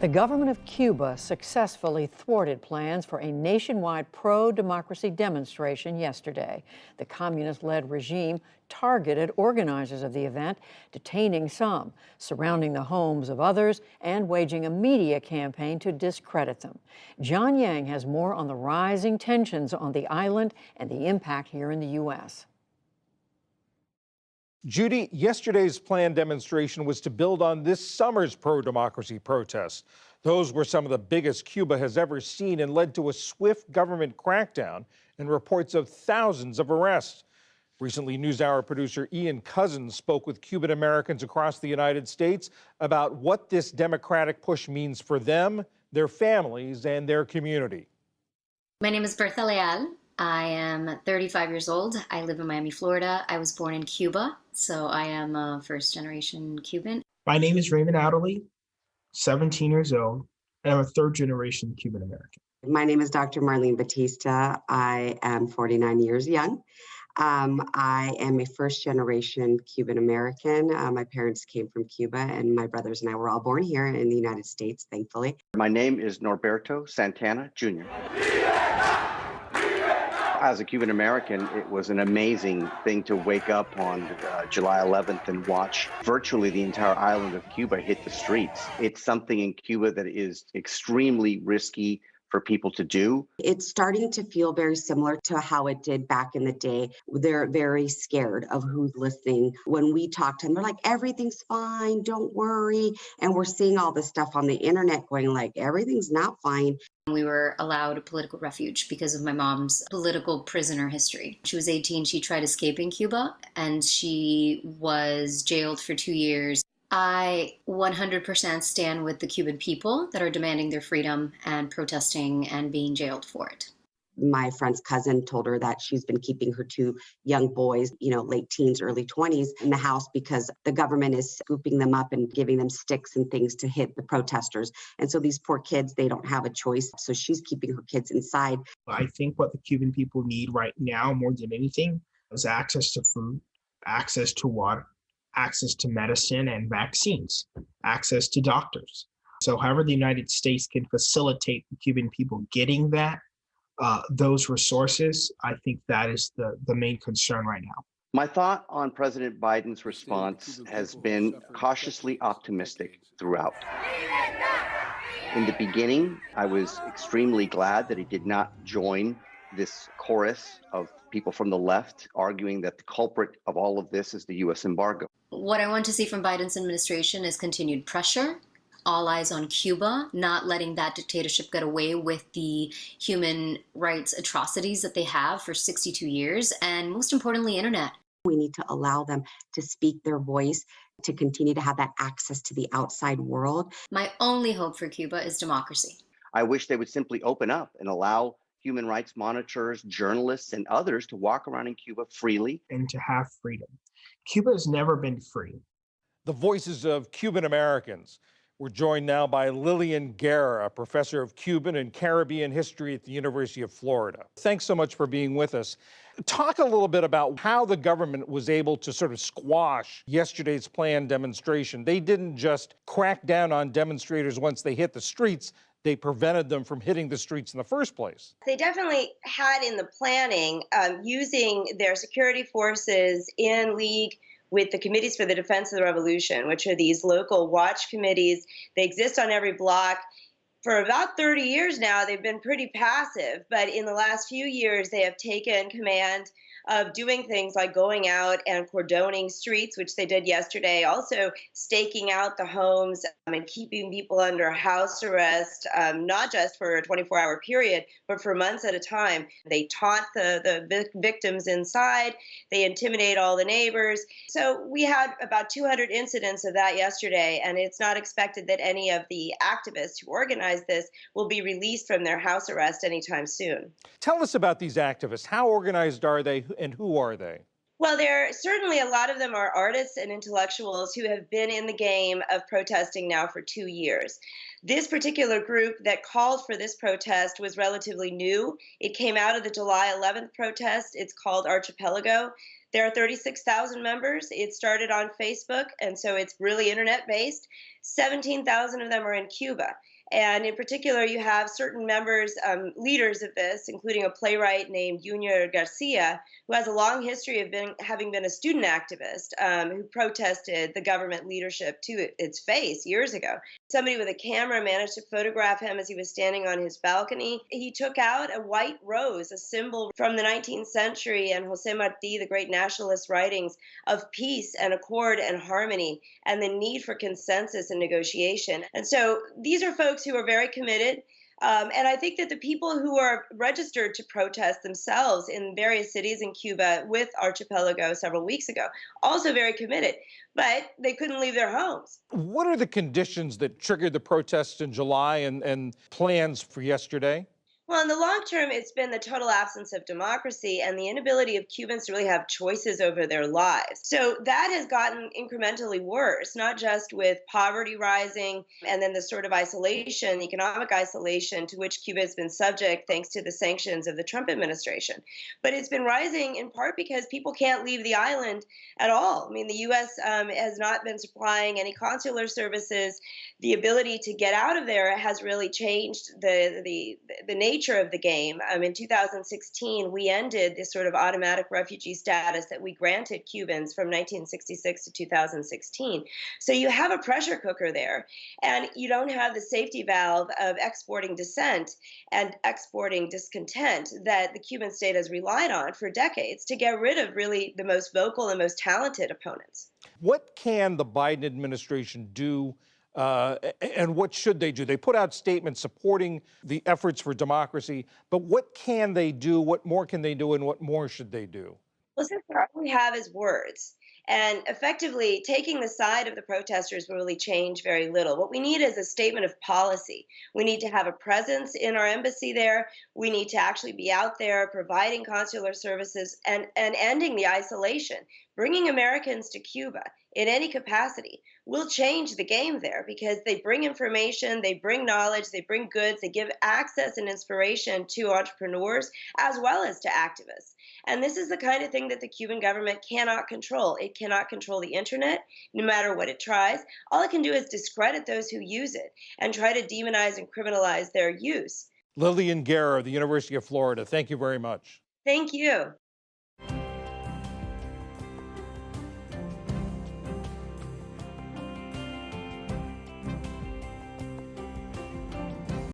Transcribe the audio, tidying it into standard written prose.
The government of Cuba successfully thwarted plans for a nationwide pro-democracy demonstration yesterday. The communist-led regime targeted organizers of the event, detaining some, surrounding the homes of others, and waging a media campaign to discredit them. John Yang has more on the rising tensions on the island and the impact here in the U.S. Judy, yesterday's planned demonstration was to build on this summer's pro-democracy protests. Those were some of the biggest Cuba has ever seen and led to a swift government crackdown and reports of thousands of arrests. Recently, NewsHour producer Ian Cousins spoke with Cuban Americans across the United States about what this democratic push means for them, their families, and their community. My name is Bertha Leal. I am 35 years old. I live in Miami, Florida. I was born in Cuba, so I am a first-generation Cuban. My name is Raymond Adderley, 17 years old, and I'm a third-generation Cuban American. My name is Dr. Marlene Batista. I am 49 years young. I am a first-generation Cuban American. My parents came from Cuba, and my brothers and I were all born here in the United States, thankfully. My name is Norberto Santana, Jr. As a Cuban American, it was an amazing thing to wake up on July 11th and watch virtually the entire island of Cuba hit the streets. It's something in Cuba that is extremely risky for people to do. It's starting to feel very similar to how it did back in the day. They're very scared of who's listening. When we talk to them, they're like, everything's fine, don't worry. And we're seeing all this stuff on the internet going like, everything's not fine. We were allowed a political refuge because of my mom's political prisoner history. She was 18, she tried escaping Cuba, and she was jailed for 2 years. I 100% stand with the Cuban people that are demanding their freedom and protesting and being jailed for it. My friend's cousin told her that she's been keeping her two young boys, late teens, early 20s in the house because the government is scooping them up and giving them sticks and things to hit the protesters. And so these poor kids, they don't have a choice. So she's keeping her kids inside. I think what the Cuban people need right now, more than anything, is access to food, access to water, access to medicine and vaccines, access to doctors. So however the United States can facilitate the Cuban people getting those resources, I think that is the main concern right now. My thought on President Biden's response has been cautiously optimistic throughout. In the beginning, I was extremely glad that he did not join this chorus of people from the left arguing that the culprit of all of this is the U.S. embargo. What I want to see from Biden's administration is continued pressure, all eyes on Cuba, not letting that dictatorship get away with the human rights atrocities that they have for 62 years, and most importantly, internet. We need to allow them to speak their voice, to continue to have that access to the outside world. My only hope for Cuba is democracy. I wish they would simply open up and allow human rights monitors, journalists, and others to walk around in Cuba freely. And to have freedom. Cuba has never been free. The voices of Cuban Americans. We're joined now by Lillian Guerra, a professor of Cuban and Caribbean history at the University of Florida. Thanks so much for being with us. Talk a little bit about how the government was able to sort of squash yesterday's planned demonstration. They didn't just crack down on demonstrators once they hit the streets. They prevented them from hitting the streets in the first place. They definitely had in the planning using their security forces in league with the Committees for the Defense of the Revolution, which are these local watch committees. They exist on every block. For about 30 years now, they've been pretty passive, but in the last few years, they have taken command of doing things like going out and cordoning streets, which they did yesterday, also staking out the homes and keeping people under house arrest, not just for a 24-hour period, but for months at a time. They taunt the victims inside. They intimidate all the neighbors. So we had about 200 incidents of that yesterday, and it's not expected that any of the activists who organized this will be released from their house arrest anytime soon. Tell us about these activists. How organized are they? And who are they? Well, certainly a lot of them are artists and intellectuals who have been in the game of protesting now for 2 years. This particular group that called for this protest was relatively new. It came out of the July 11th protest. It's called Archipelago. There are 36,000 members. It started on Facebook, and so it's really internet-based. 17,000 of them are in Cuba. And in particular, you have certain members, leaders of this, including a playwright named Junior Garcia, who has a long history of having been a student activist who protested the government leadership to its face years ago. Somebody with a camera managed to photograph him as he was standing on his balcony. He took out a white rose, a symbol from the 19th century and Jose Marti, the great nationalist writings of peace and accord and harmony and the need for consensus and negotiation. And so these are folks who are very committed. And I think that the people who are registered to protest themselves in various cities in Cuba with Archipelago several weeks ago, also very committed, but they couldn't leave their homes. What are the conditions that triggered the protests in July and plans for yesterday? Well, in the long term, it's been the total absence of democracy and the inability of Cubans to really have choices over their lives. So that has gotten incrementally worse, not just with poverty rising and then the sort of isolation, economic isolation to which Cuba has been subject thanks to the sanctions of the Trump administration, but it's been rising in part because people can't leave the island at all. I mean, the U.S. Has not been supplying any consular services. The ability to get out of there has really changed the nature of the game. In 2016, we ended this sort of automatic refugee status that we granted Cubans from 1966 to 2016. So you have a pressure cooker there, and you don't have the safety valve of exporting dissent and exporting discontent that the Cuban state has relied on for decades to get rid of really the most vocal and most talented opponents. What can the Biden administration do? And what should they do? They put out statements supporting the efforts for democracy, but what can they do? What more can they do? And what more should they do? Well, since all we have is words, and effectively taking the side of the protesters will really change very little. What we need is a statement of policy. We need to have a presence in our embassy there. We need to actually be out there providing consular services and ending the isolation. Bringing Americans to Cuba in any capacity will change the game there because they bring information, they bring knowledge, they bring goods, they give access and inspiration to entrepreneurs as well as to activists. And this is the kind of thing that the Cuban government cannot control. It cannot control the internet, no matter what it tries. All it can do is discredit those who use it and try to demonize and criminalize their use. Lillian Guerra of the University of Florida, thank you very much. Thank you.